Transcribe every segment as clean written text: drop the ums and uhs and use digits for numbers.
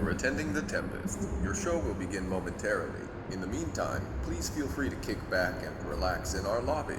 for attending the Tempest. Your show will begin momentarily. In the meantime, please feel free to kick back and relax in our lobby.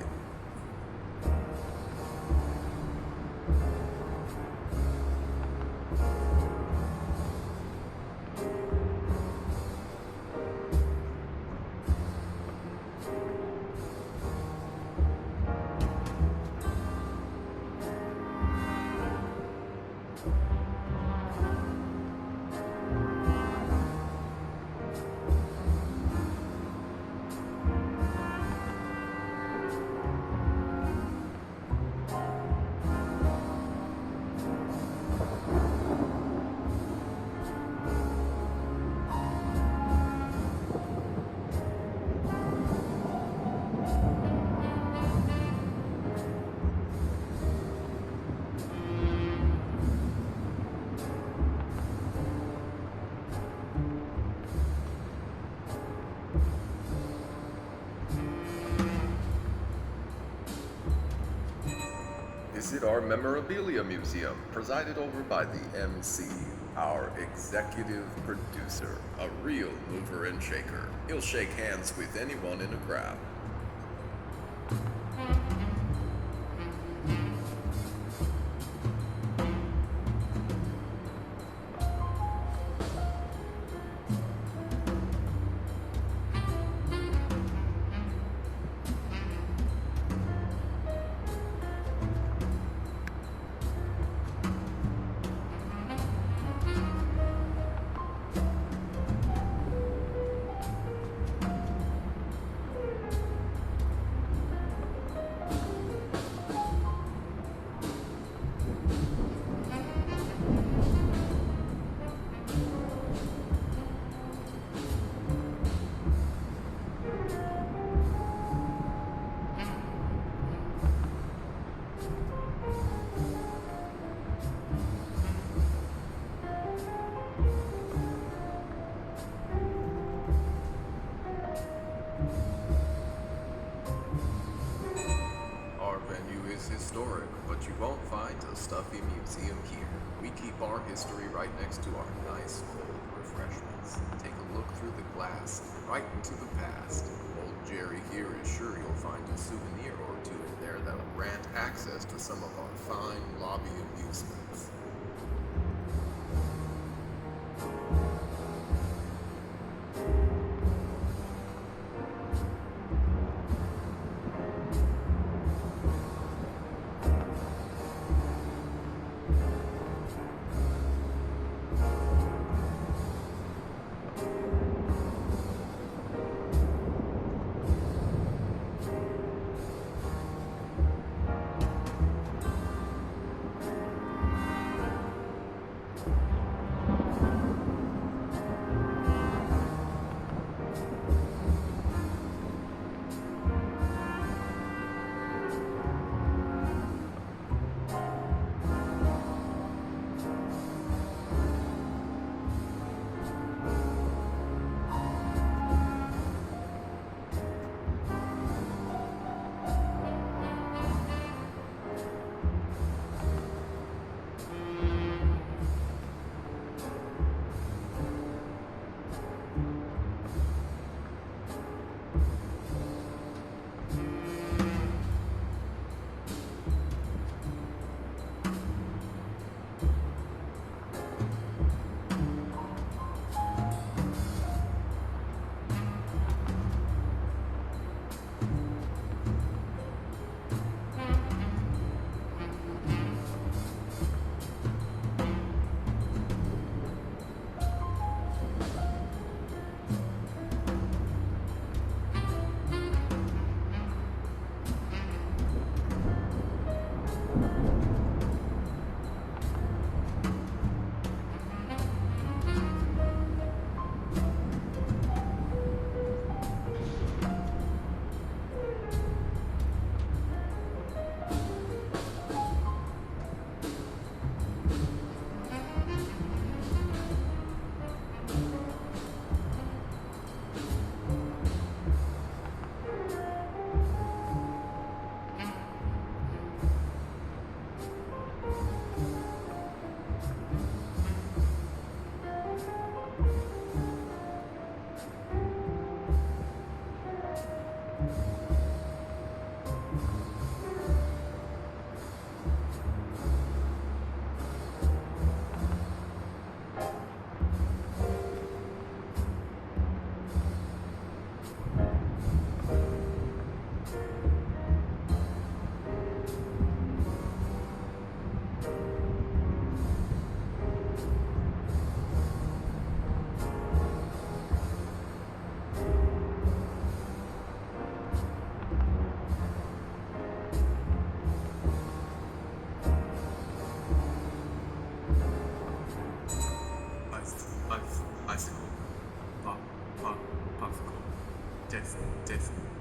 Visit our memorabilia museum, presided over by the MC, our executive producer, a real mover and shaker. He'll shake hands with anyone in a crowd. Historic, but you won't find a stuffy museum here. We keep our history right next to our nice cold refreshments. Take a look through the glass, right into the past. Old Jerry here is sure you'll find a souvenir or two in there that'll grant access to some of our fine lobby amusements.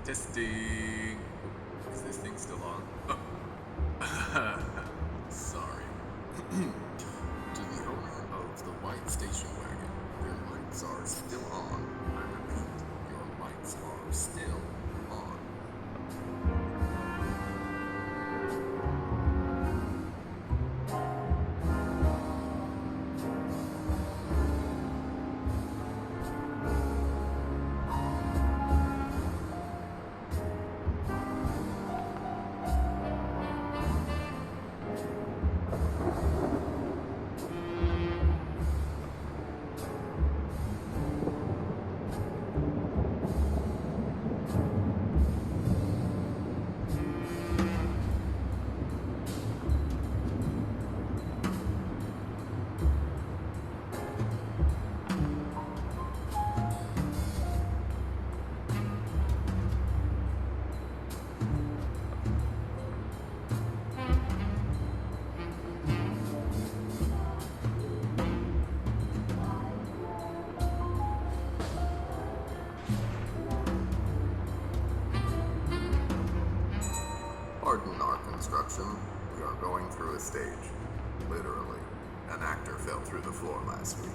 Testing. Is this thing still on? Sorry. To the owner of the white station wagon, your lights are still on. I repeat, your lights are still on. Pardon our construction. We are going through a stage. Literally. An actor fell through the floor last week.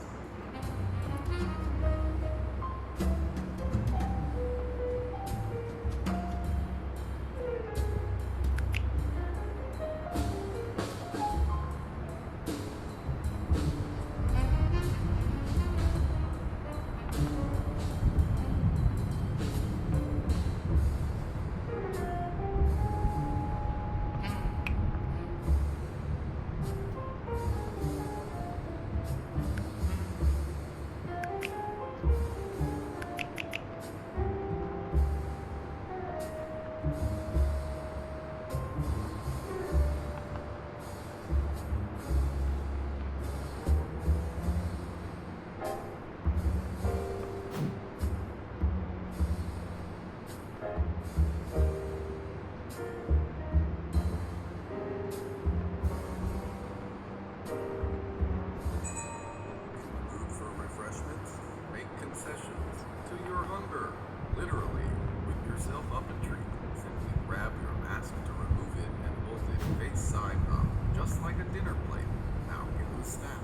Literally, whip yourself up a treat. Simply grab your mask to remove it and hold it face side up, just like a dinner plate. Now give it a snap.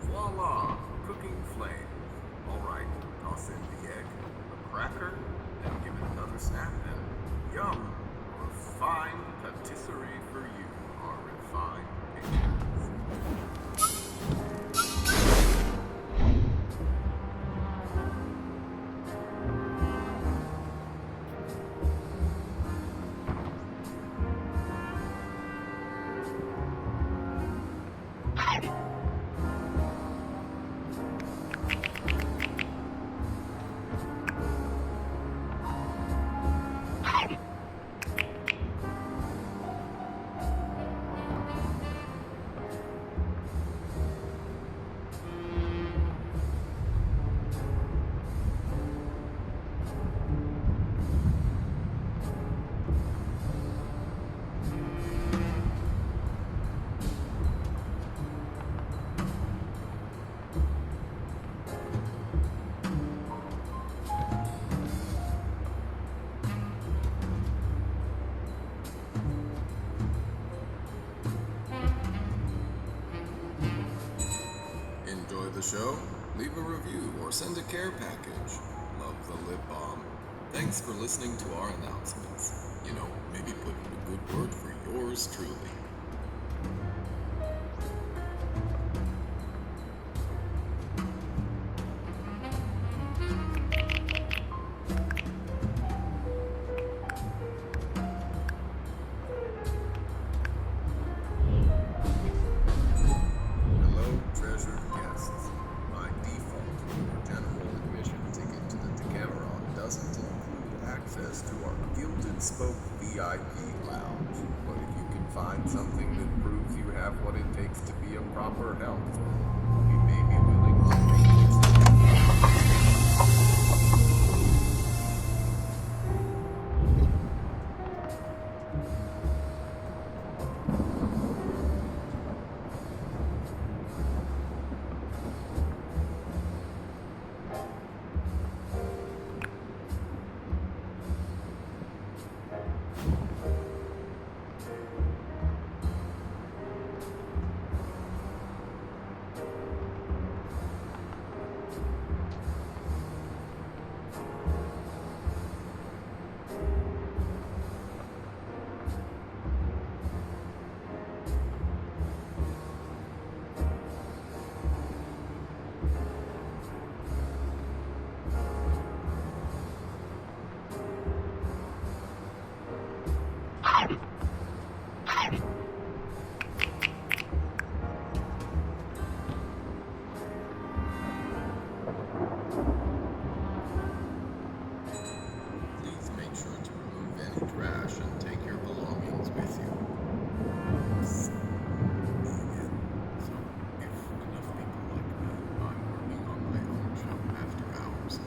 Voila! Cooking flame. Alright, toss in the egg, a cracker, then give it another snap, and yum! Refined patisserie for you, our refined patrons. Enjoy the show? Leave a review or send a care package. Love the lip balm. Thanks for listening to our announcements. You know, maybe put in a good word for yours truly. Hello, treasured guests. By default, your general admission ticket to the Decameron doesn't include access to our gilded spoke VIP lounge. But if you can find something that proves you have what it takes to be a proper helmsman, we may be willing to make the trash and take your belongings with you. So, if enough people like me, I'm working on my own show after hours. It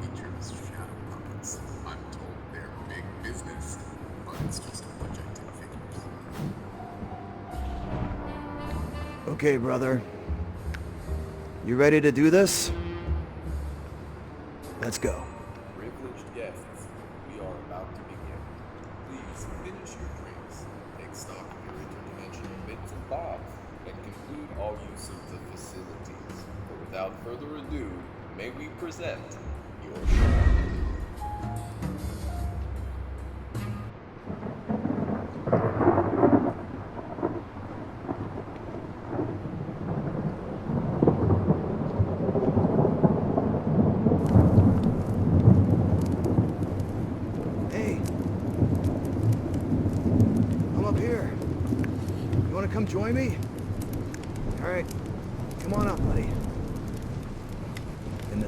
features shadow puppets. I'm told they're big business, but it's just projected figures. Okay, brother. You ready to do this? Let's go. Privileged guests, we are about to begin. Please finish your drinks, take stock of your interdimensional bits and bobs, and conclude all use of the facilities. For without further ado, may we present your show. Hey. I'm up here. You want to come join me? All right. Come on up, buddy. And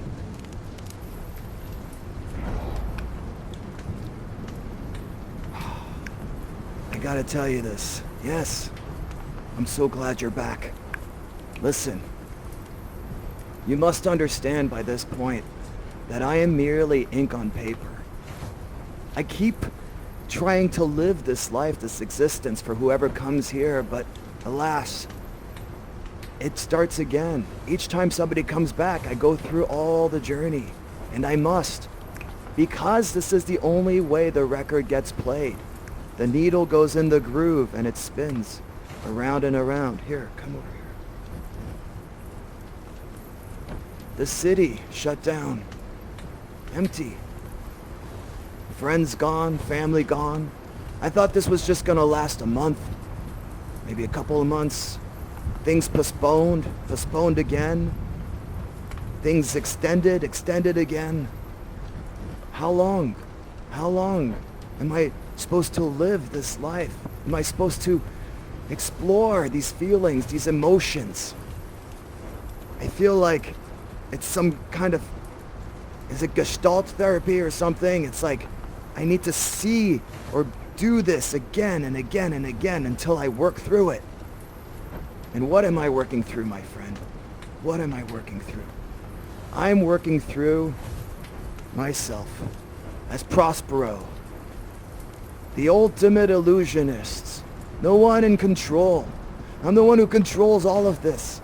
I gotta tell you this. Yes. I'm so glad you're back. Listen. You must understand by this point that I am merely ink on paper. I keep trying to live this life, this existence for whoever comes here, but alas, it starts again. Each time somebody comes back, I go through all the journey, and I must, because this is the only way the record gets played. The needle goes in the groove and it spins around and around. Here, come over here. The city shut down, empty. Friends gone, family gone. I thought this was just gonna last a month, maybe a couple of months. Things postponed again. Things extended again. How long? How long am I supposed to live this life? Am I supposed to explore these feelings, these emotions? I feel like it's some kind of, is it Gestalt therapy or something? It's like, I need to see or do this again and again and again until I work through it. And what am I working through, my friend? What am I working through? I'm working through myself as Prospero, the ultimate illusionist. No one in control. I'm the one who controls all of this.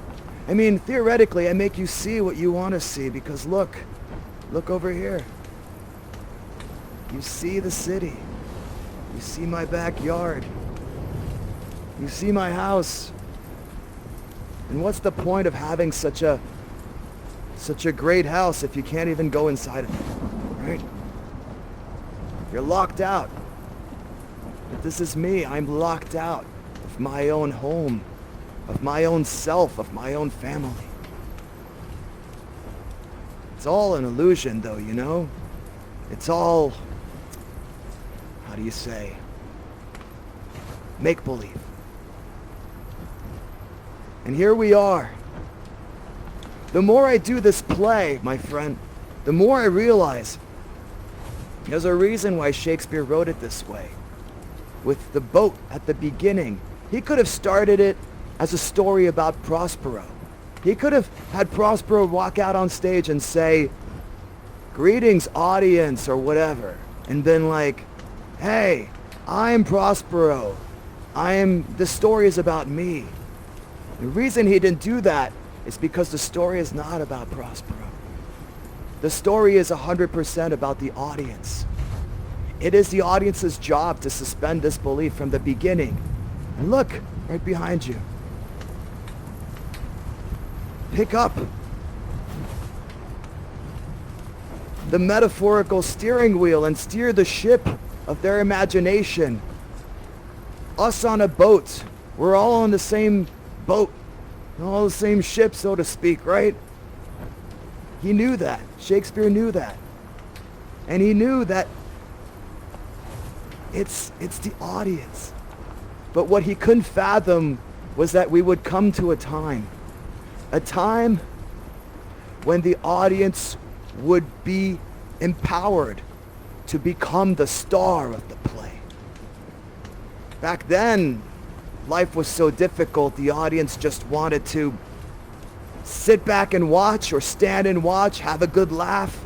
I mean, theoretically, I make you see what you want to see because look over here. You see the city. You see my backyard. You see my house. And what's the point of having such a great house if you can't even go inside of it, right? You're locked out. But this is me. I'm locked out of my own home, of my own self, of my own family. It's all an illusion, though, you know? It's all, how do you say, make-believe. And here we are. The more I do this play, my friend, the more I realize there's a reason why Shakespeare wrote it this way. With the boat at the beginning, he could have started it as a story about Prospero. He could have had Prospero walk out on stage and say, "Greetings, audience," or whatever, and been like, "Hey, I'm Prospero. The story is about me." The reason he didn't do that is because the story is not about Prospero. The story is 100% about the audience. It is the audience's job to suspend disbelief from the beginning. And look, right behind you. Pick up the metaphorical steering wheel and steer the ship of their imagination. Us on a boat. We're all on the same boat. All the same ship, so to speak, right? He knew that. Shakespeare knew that. And he knew that it's the audience. But what he couldn't fathom was that we would come to a time when the audience would be empowered to become the star of the play. Back then, life was so difficult, the audience just wanted to sit back and watch, or stand and watch, have a good laugh,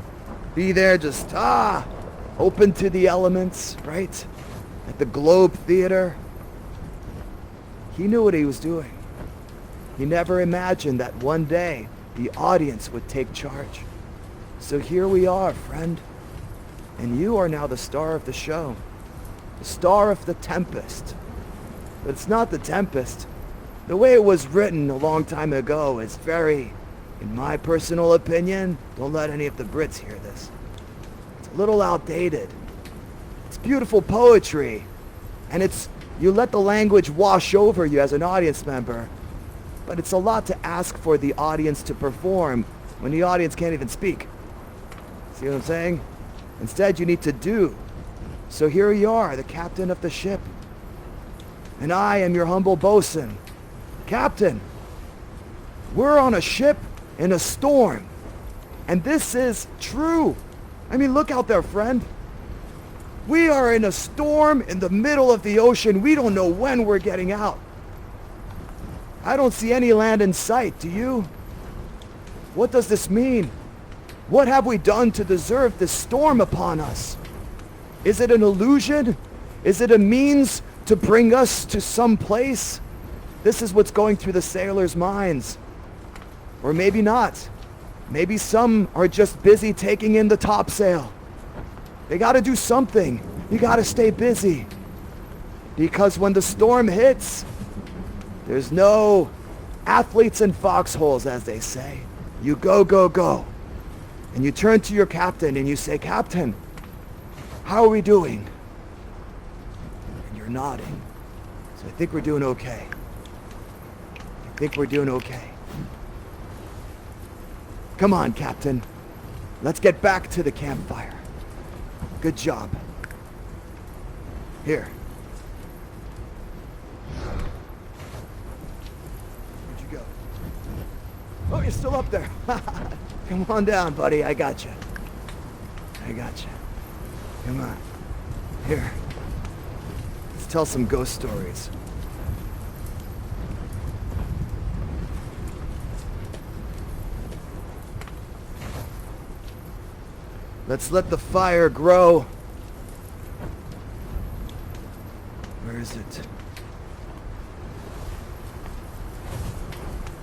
be there just, open to the elements, right? At the Globe Theater. He knew what he was doing. He never imagined that one day the audience would take charge. So here we are, friend. And you are now the star of the show. The star of the Tempest. But it's not the Tempest. The way it was written a long time ago is very, in my personal opinion, don't let any of the Brits hear this, it's a little outdated. It's beautiful poetry. And you let the language wash over you as an audience member. But it's a lot to ask for the audience to perform when the audience can't even speak. See what I'm saying? Instead, you need to do. So here you are, the captain of the ship. And I am your humble bosun. Captain, we're on a ship in a storm. And this is true. I mean, look out there, friend. We are in a storm in the middle of the ocean. We don't know when we're getting out. I don't see any land in sight, do you? What does this mean? What have we done to deserve this storm upon us? Is it an illusion? Is it a means to bring us to some place? This is what's going through the sailors' minds. Or maybe not. Maybe some are just busy taking in the topsail. They gotta do something. You gotta stay busy. Because when the storm hits, there's no athletes in foxholes, as they say. You go, go, go. And you turn to your captain and you say, Captain, how are we doing? And you're nodding. So I think we're doing okay. I think we're doing okay. Come on, Captain. Let's get back to the campfire. Good job. Here. Where'd you go? Oh, you're still up there. Come on down, buddy. I got you. I got you. Come on. Here. Let's tell some ghost stories. Let's let the fire grow. Where is it?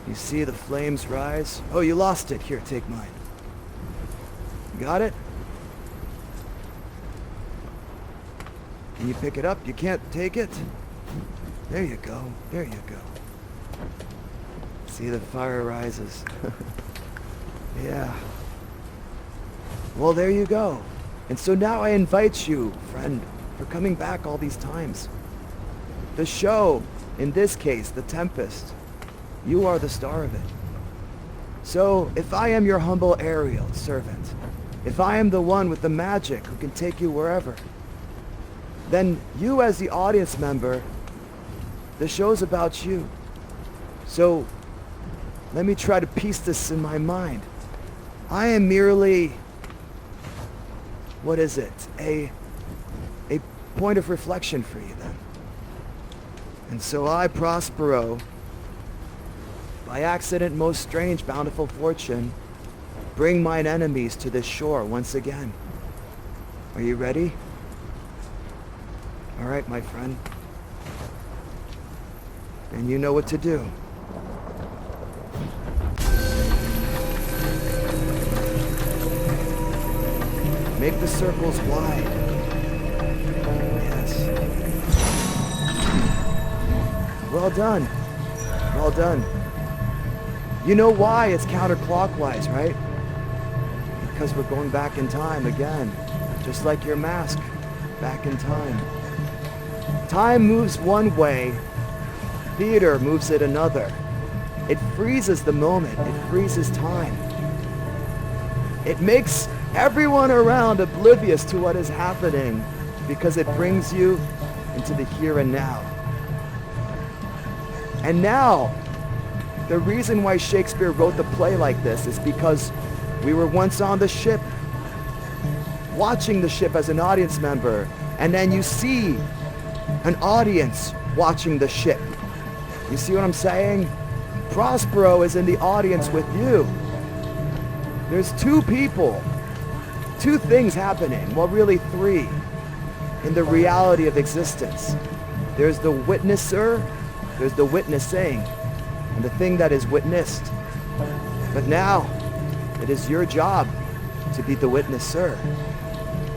You see the flames rise? Oh, you lost it. Here, take mine. You got it? Can you pick it up? You can't take it? There you go. There you go. See, the fire rises. Yeah. Well, there you go. And so now I invite you, friend, for coming back all these times. The show, in this case, The Tempest, you are the star of it. So, if I am your humble aerial servant, if I am the one with the magic who can take you wherever, then you as the audience member, the show's about you. So, let me try to piece this in my mind. I am merely, what is it? A point of reflection for you then. And so I, Prospero, by accident, most strange, bountiful fortune, bring mine enemies to this shore once again. Are you ready? All right, my friend. And you know what to do. Make the circles wide. Yes. Well done. Well done. You know why it's counterclockwise, right? Because we're going back in time again. Just like your mask. Back in time. Time moves one way. Theater moves it another. It freezes the moment. It freezes time. It makes everyone around oblivious to what is happening because it brings you into the here and now. And now, the reason why Shakespeare wrote the play like this is because we were once on the ship, watching the ship as an audience member, and then you see An audience watching the ship. You see what I'm saying? Prospero is in the audience with you. There's two people, two things happening, well really three, in the reality of existence. There's the witnesser, there's the witnessing, and the thing that is witnessed. But now, it is your job to be the witnesser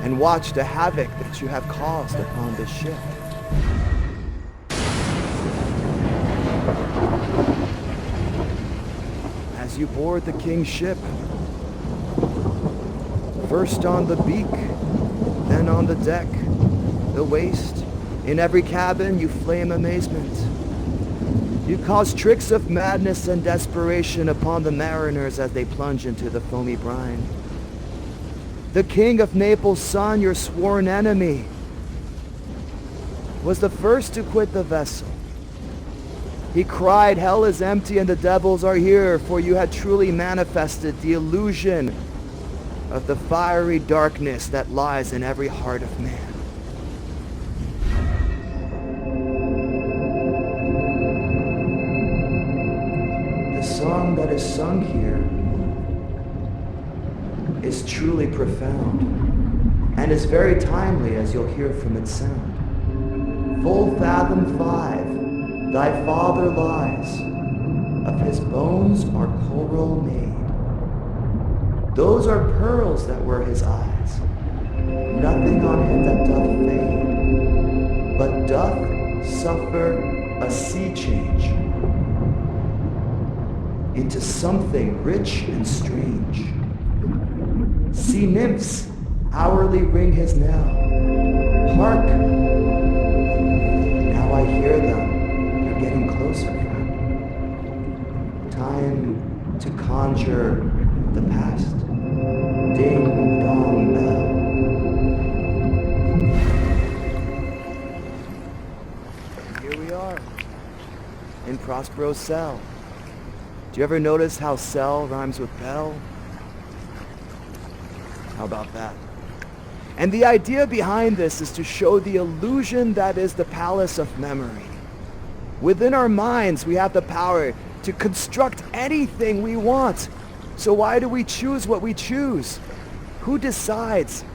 and watch the havoc that you have caused upon this ship. As you board the king's ship, first on the beak, then on the deck, the waist, in every cabin you flame amazement. You cause tricks of madness and desperation upon the mariners as they plunge into the foamy brine. The king of Naples' son, your sworn enemy, was the first to quit the vessel. He cried, "Hell is empty and the devils are here," for you had truly manifested the illusion of the fiery darkness that lies in every heart of man. The song that is sung here is truly profound and is very timely, as you'll hear from its sound. Full fathom 5, thy father lies, of his bones are coral made. Those are pearls that were his eyes, nothing on him that doth fade, but doth suffer a sea change into something rich and strange. Sea nymphs hourly ring his knell. Hark! Now I hear them. They're getting closer, friend. Time to conjure the past. Ding dong bell. And here we are, in Prospero's cell. Do you ever notice how cell rhymes with bell? How about that? And the idea behind this is to show the illusion that is the palace of memory. Within our minds, we have the power to construct anything we want. So why do we choose what we choose? Who decides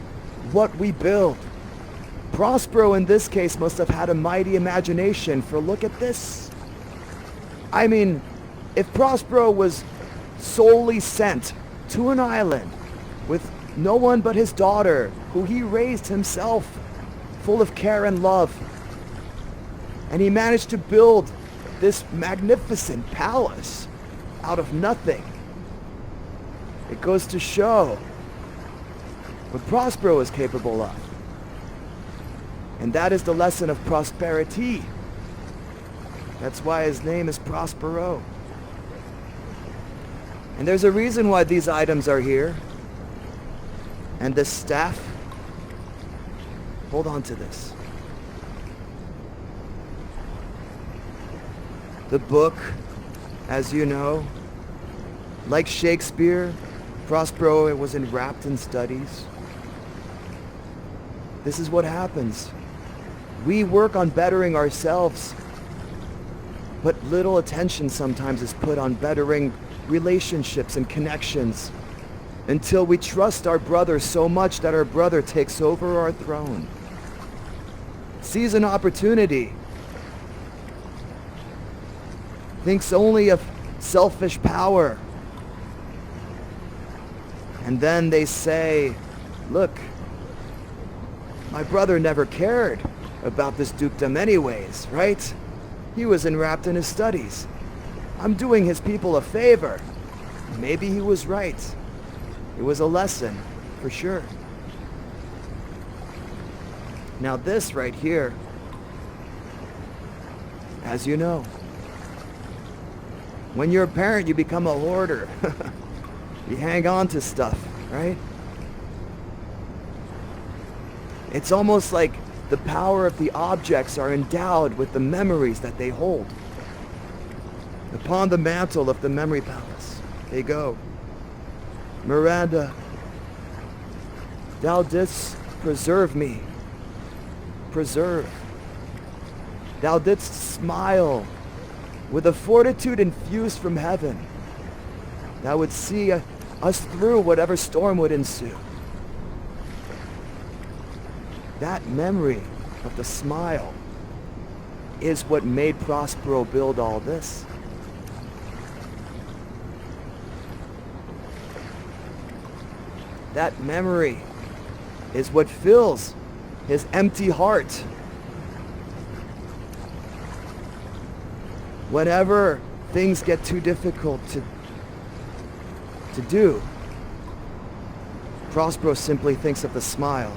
what we build? Prospero in this case must have had a mighty imagination, for look at this. I mean, if Prospero was solely sent to an island with no one but his daughter, who he raised himself, full of care and love, and he managed to build this magnificent palace out of nothing, it goes to show what Prospero is capable of. And that is the lesson of prosperity. That's why his name is Prospero. And there's a reason why these items are here. And this staff, hold on to this. The book, as you know, like Shakespeare, Prospero was enwrapped in studies. This is what happens. We work on bettering ourselves, but little attention sometimes is put on bettering relationships and connections, until we trust our brother so much that our brother takes over our throne, sees an opportunity, thinks only of selfish power, and then they say, look, my brother never cared about this dukedom anyways, right? He was enwrapped in his studies. I'm doing his people a favor. Maybe he was right. It was a lesson, for sure. Now this right here, as you know, when you're a parent, you become a hoarder. You hang on to stuff, right? It's almost like the power of the objects are endowed with the memories that they hold. Upon the mantle of the memory palace, they go. Miranda, thou didst preserve me. Preserve. Thou didst smile with a fortitude infused from heaven. Thou would see us through whatever storm would ensue. That memory of the smile is what made Prospero build all this. That memory is what fills his empty heart. Whenever things get too difficult to do, Prospero simply thinks of the smile.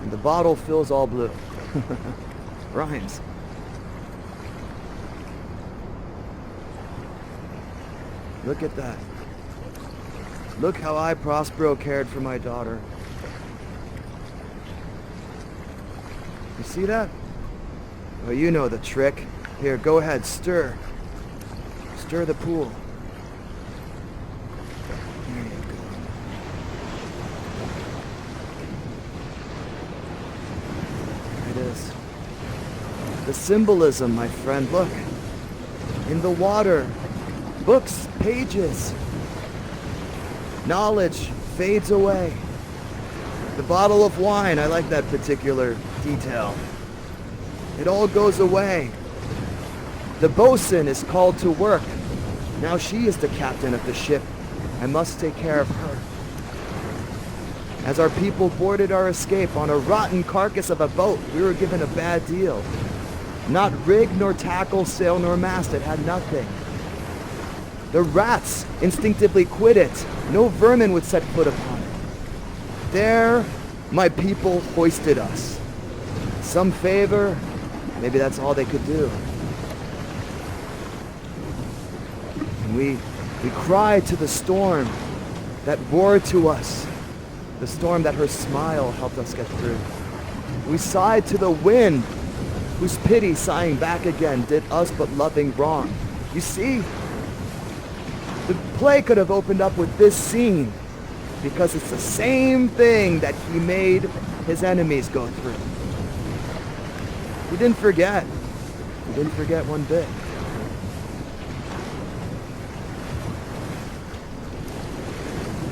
And the bottle fills all blue. Rhymes. Look at that. Look how I, Prospero, cared for my daughter. You see that? Well, you know the trick. Here, go ahead, stir. Stir the pool. There you go. There it is. The symbolism, my friend, look. In the water. Books, pages. Knowledge fades away. The bottle of wine, I like that particular detail. It all goes away. The bosun is called to work. Now she is the captain of the ship. I must take care of her. As our people boarded our escape on a rotten carcass of a boat, we were given a bad deal. Not rig nor tackle, sail nor mast, it had nothing. The rats instinctively quit it. No vermin would set foot upon it. There, my people hoisted us. Some favor, maybe that's all they could do. And we cried to the storm that roared to us, the storm that her smile helped us get through. We sighed to the wind, whose pity sighing back again did us but loving wrong. You see, the play could have opened up with this scene because it's the same thing that he made his enemies go through. He didn't forget. He didn't forget one bit.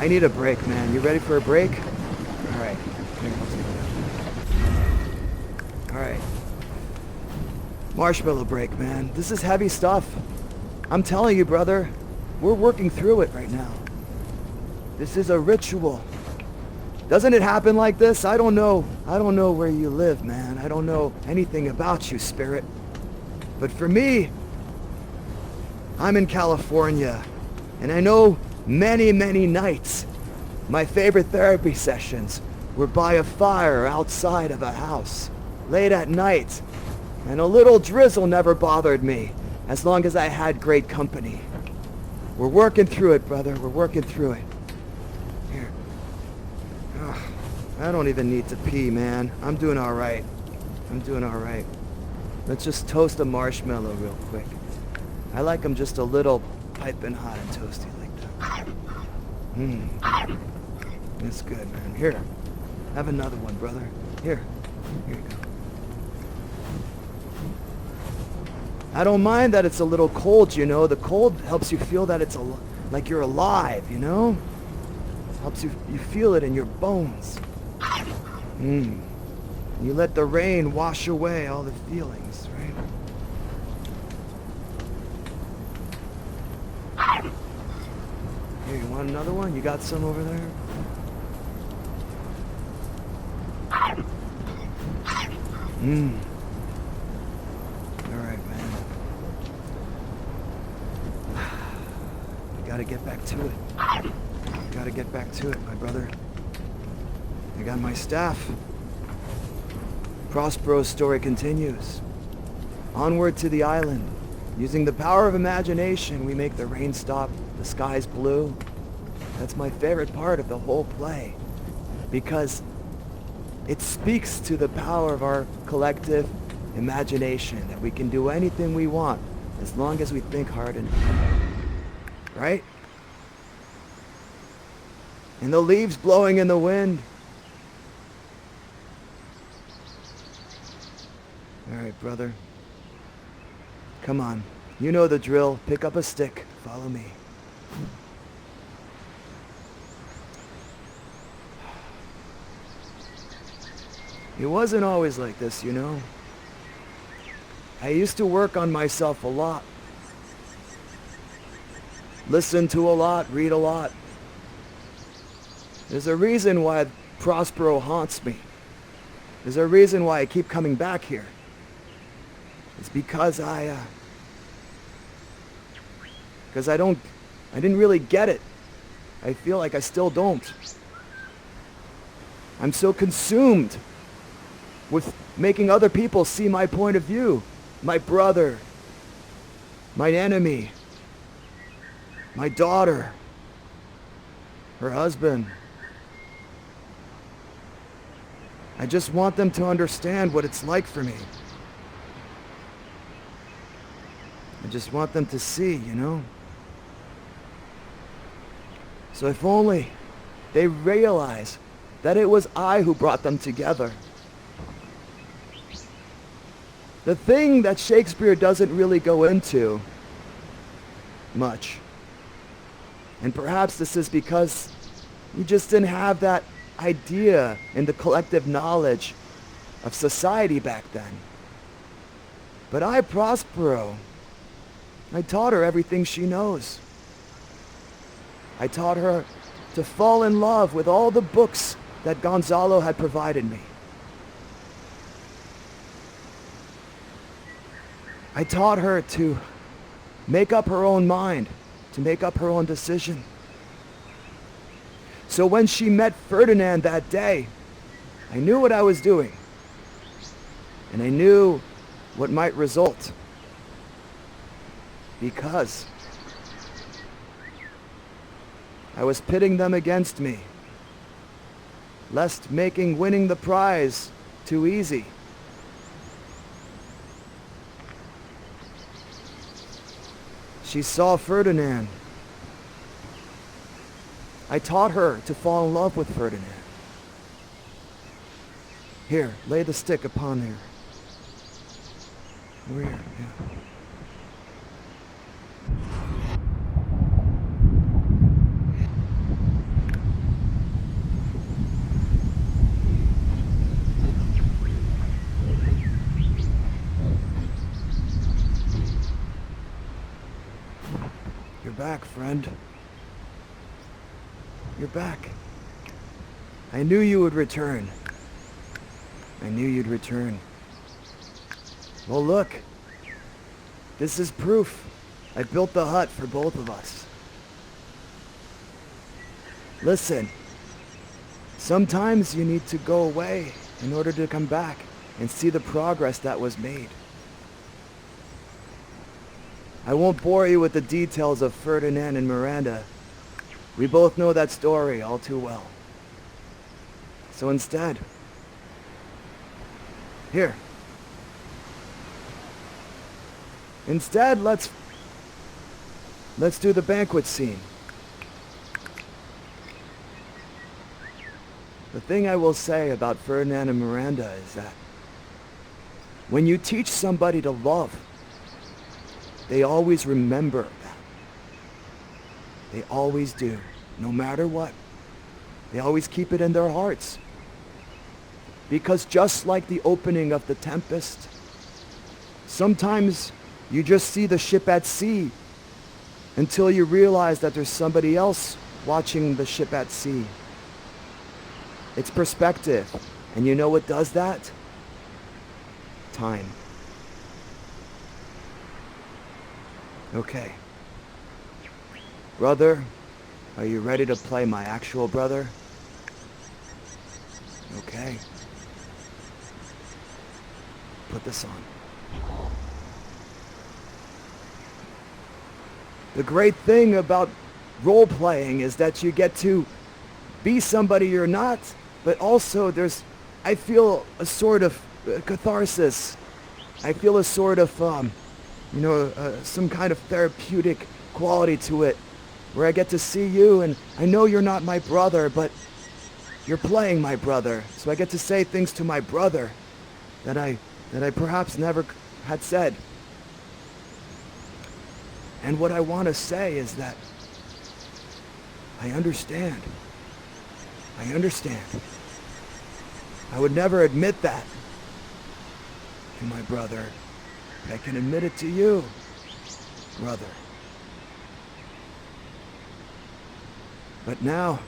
I need a break, man. You ready for a break? All right. Here, I'll take that. All right. Marshmallow break, man. This is heavy stuff. I'm telling you, brother. We're working through it right now. This is a ritual. Doesn't it happen like this? I don't know where you live, man. I don't know anything about you, spirit. But for me, I'm in California, and I know many, many nights my favorite therapy sessions were by a fire outside of a house, late at night, and a little drizzle never bothered me, as long as I had great company. We're working through it, brother. We're working through it. Here. Ugh, I don't even need to pee, man. I'm doing all right. I'm doing all right. Let's just toast a marshmallow real quick. I like them just a little piping hot and toasty like that. That's good, man. Here. Have another one, brother. Here. Here you go. I don't mind that it's a little cold, you know. The cold helps you feel that it's like you're alive, you know? Helps you feel it in your bones. You let the rain wash away all the feelings, right? Here, you want another one? You got some over there? Alright, man. Gotta get back to it. Gotta get back to it, my brother. I got my staff. Prospero's story continues. Onward to the island. Using the power of imagination, we make the rain stop, the skies blue. That's my favorite part of the whole play. Because it speaks to the power of our collective imagination, that we can do anything we want as long as we think hard enough. Right? And the leaves blowing in the wind. All right, brother. Come on. You know the drill. Pick up a stick. Follow me. It wasn't always like this, you know. I used to work on myself a lot. Listen to a lot, read a lot. There's a reason why Prospero haunts me. There's a reason why I keep coming back here. It's because I didn't really get it. I feel like I still don't. I'm so consumed with making other people see my point of view. My brother, my enemy, my daughter, her husband. I just want them to understand what it's like for me. I just want them to see, you know? So if only they realize that it was I who brought them together. The thing that Shakespeare doesn't really go into much, and perhaps this is because he just didn't have that idea in the collective knowledge of society back then. But Prospero, I taught her everything she knows. I taught her to fall in love with all the books that Gonzalo had provided me. I taught her to make up her own mind, to make up her own decision. So when she met Ferdinand that day, I knew what I was doing. And I knew what might result. Because I was pitting them against me, lest making winning the prize too easy. She saw Ferdinand. I taught her to fall in love with Ferdinand. Here, lay the stick upon her. Over here, yeah. You're back, friend. You're back. I knew you would return. I knew you'd return. Well, look. This is proof. I built the hut for both of us. Listen. Sometimes you need to go away in order to come back and see the progress that was made. I won't bore you with the details of Ferdinand and Miranda. We both know that story all too well. So instead, here. Instead, let's do the banquet scene. The thing I will say about Ferdinand and Miranda is that when you teach somebody to love, they always remember that. They always do, no matter what. They always keep it in their hearts. Because just like the opening of the Tempest, sometimes you just see the ship at sea until you realize that there's somebody else watching the ship at sea. It's perspective. And you know what does that? Time. Okay. Brother, are you ready to play my actual brother? Okay. Put this on. The great thing about role-playing is that you get to be somebody you're not, but also I feel a sort of catharsis. I feel a sort of, some kind of therapeutic quality to it, where I get to see you, and I know you're not my brother, but you're playing my brother, so I get to say things to my brother that I that I perhaps never had said. And what I want to say is that I understand. I understand. I would never admit that to my brother, but I can admit it to you, brother. But now,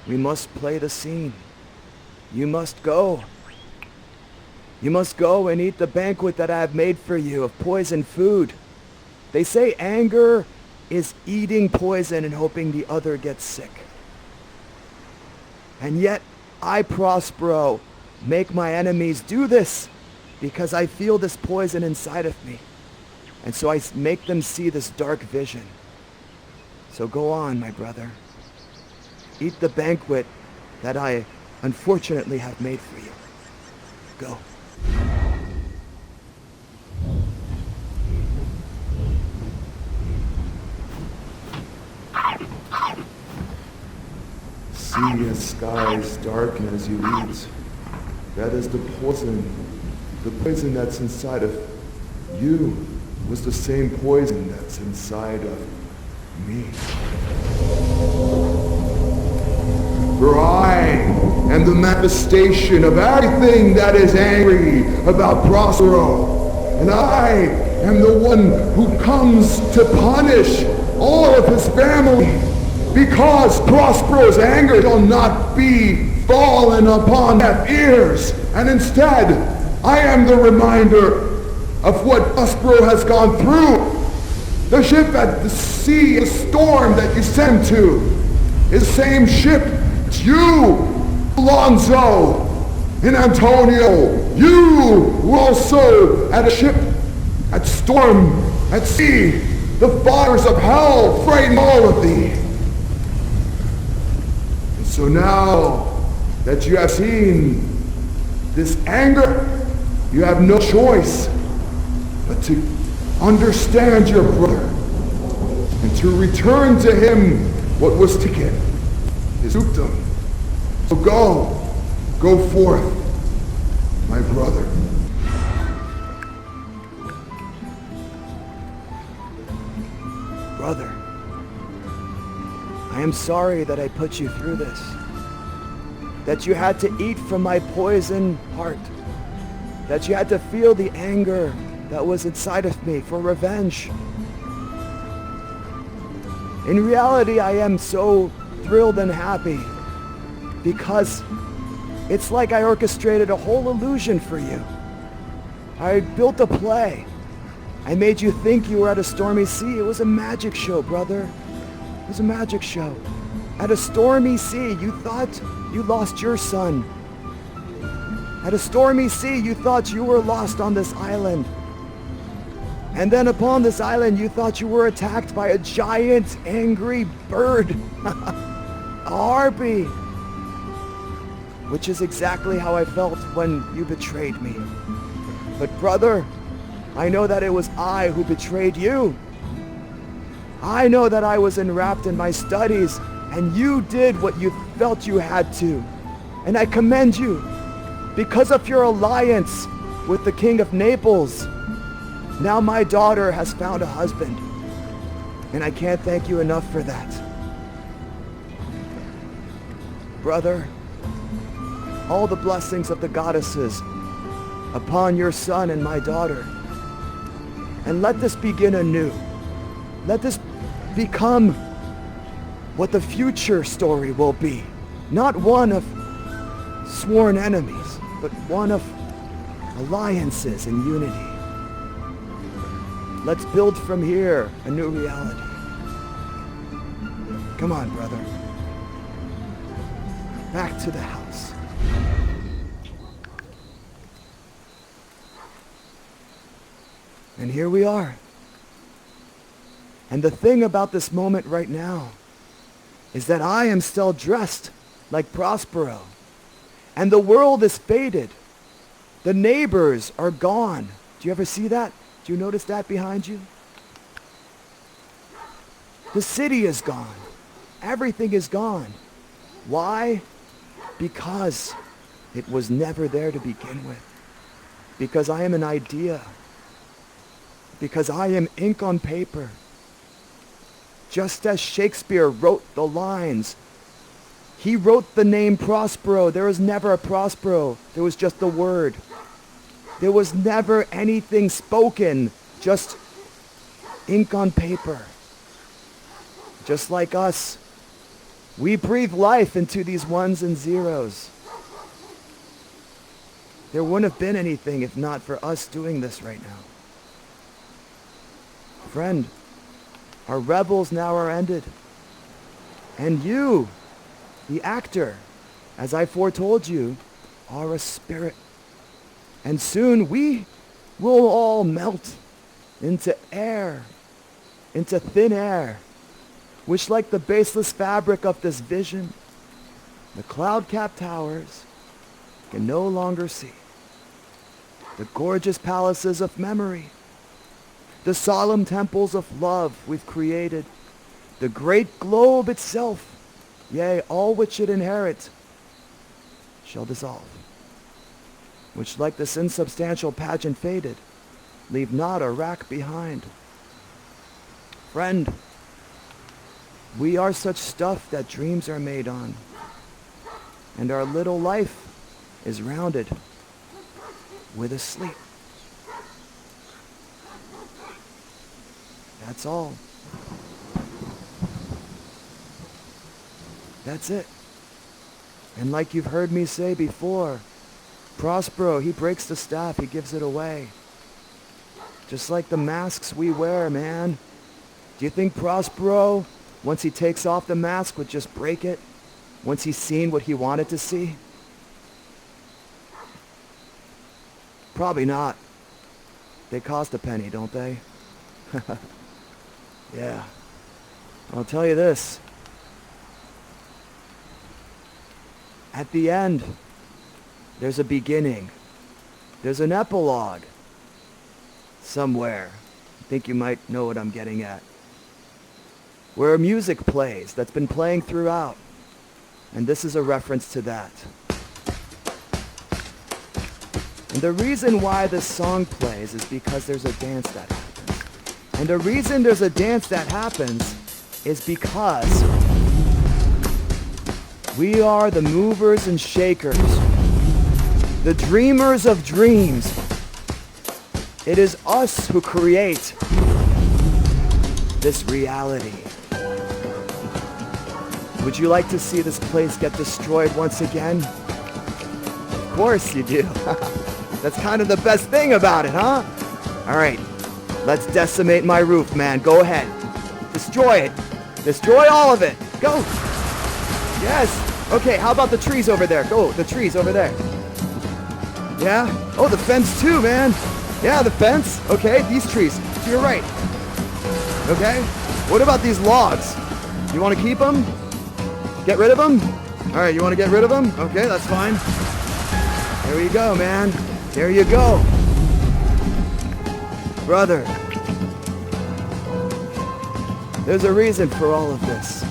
we must play the scene. You must go. You must go and eat the banquet that I have made for you of poisoned food. They say anger is eating poison and hoping the other gets sick. And yet, I, Prospero, make my enemies do this because I feel this poison inside of me. And so I make them see this dark vision. So go on, my brother. Eat the banquet that I unfortunately have made for you. Go. See as skies darken as you eat. That is the poison. The poison that's inside of you was the same poison that's inside of me. For I am the manifestation of everything that is angry about Prospero. And I am the one who comes to punish all of his family. Because Prospero's anger shall not be fallen upon deaf ears. And instead, I am the reminder of what Prospero has gone through. The ship at the sea, the storm that you sent to, is the same ship that you, Alonzo, and Antonio, you were also at a ship at storm, at sea. The fires of hell frighten all of thee. And so now that you have seen this anger, you have no choice but to understand your brother and to return to him what was taken, his dukedom. So go forth, my brother. Brother, I am sorry that I put you through this, that you had to eat from my poison heart, that you had to feel the anger that was inside of me for revenge. In reality, I am so thrilled and happy because it's like I orchestrated a whole illusion for you. I built a play. I made you think you were at a stormy sea. It was a magic show, brother. It was a magic show. At a stormy sea, you thought you lost your son. At a stormy sea, you thought you were lost on this island. And then upon this island, you thought you were attacked by a giant, angry bird. A harpy. Which is exactly how I felt when you betrayed me. But brother, I know that it was I who betrayed you. I know that I was enwrapped in my studies, and you did what you felt you had to. And I commend you. Because of your alliance with the King of Naples, now my daughter has found a husband. And I can't thank you enough for that. Brother, all the blessings of the goddesses upon your son and my daughter. And let this begin anew. Let this become what the future story will be. Not one of sworn enemies, but one of alliances and unity. Let's build from here a new reality. Come on, brother. Back to the house. And here we are. And the thing about this moment right now is that I am still dressed like Prospero. And the world is faded. The neighbors are gone. Do you ever see that? Do you notice that behind you? The city is gone. Everything is gone. Why? Because it was never there to begin with. because I am an idea, because I am ink on paper. Just as Shakespeare wrote the lines, he wrote the name Prospero. There was never a Prospero. There was just the word. There was never anything spoken, just ink on paper. Just like us, we breathe life into these ones and zeros. There wouldn't have been anything if not for us doing this right now. Friend, our rebels now are ended. And you, the actor, as I foretold you, are a spirit. And soon we will all melt into air, into thin air, which like the baseless fabric of this vision, the cloud-capped towers can no longer see. The gorgeous palaces of memory, the solemn temples of love we've created, the great globe itself, yea, all which it inherit, shall dissolve, which like this insubstantial pageant faded, leave not a rack behind. Friend, we are such stuff that dreams are made on, and our little life is rounded with a sleep. That's all. That's it. And like you've heard me say before, Prospero, he breaks the staff, he gives it away. Just like the masks we wear, man. Do you think Prospero, once he takes off the mask, would just break it? Once he's seen what he wanted to see? Probably not. They cost a penny, don't they? Yeah. I'll tell you this. At the end, there's a beginning. There's an epilogue. Somewhere. I think you might know what I'm getting at. Where music plays that's been playing throughout. And this is a reference to that. And the reason why this song plays is because there's a dance that happens. And the reason there's a dance that happens is because we are the movers and shakers, the dreamers of dreams. It is us who create this reality. Would you like to see this place get destroyed once again? Of course you do. That's kind of the best thing about it, huh? All right, let's decimate my roof, man. Go ahead. Destroy it. Destroy all of it. Go. Yes. Okay, how about the trees over there? Go, the trees over there. Yeah? Oh, the fence too, man. Yeah, the fence. Okay, these trees to your right. Okay? What about these logs? You want to keep them? Get rid of them? All right, you want to get rid of them? Okay, that's fine. There you go, man. There you go. Brother, there's a reason for all of this.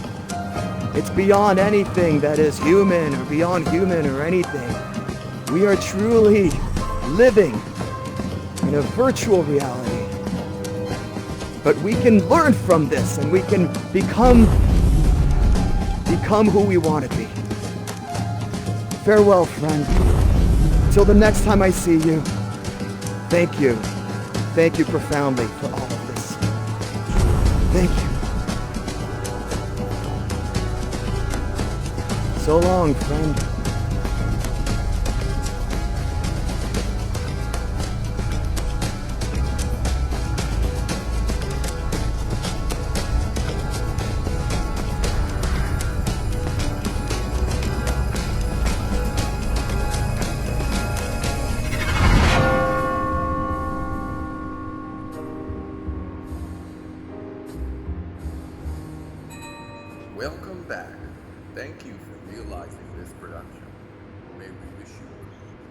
It's beyond anything that is human or beyond human or anything. We are truly living in a virtual reality. But we can learn from this and we can become who we want to be. Farewell, friend. Till the next time I see you, thank you. Thank you profoundly for all of this. Thank you. So long, friend. Welcome back. Thank you for realizing this production. May we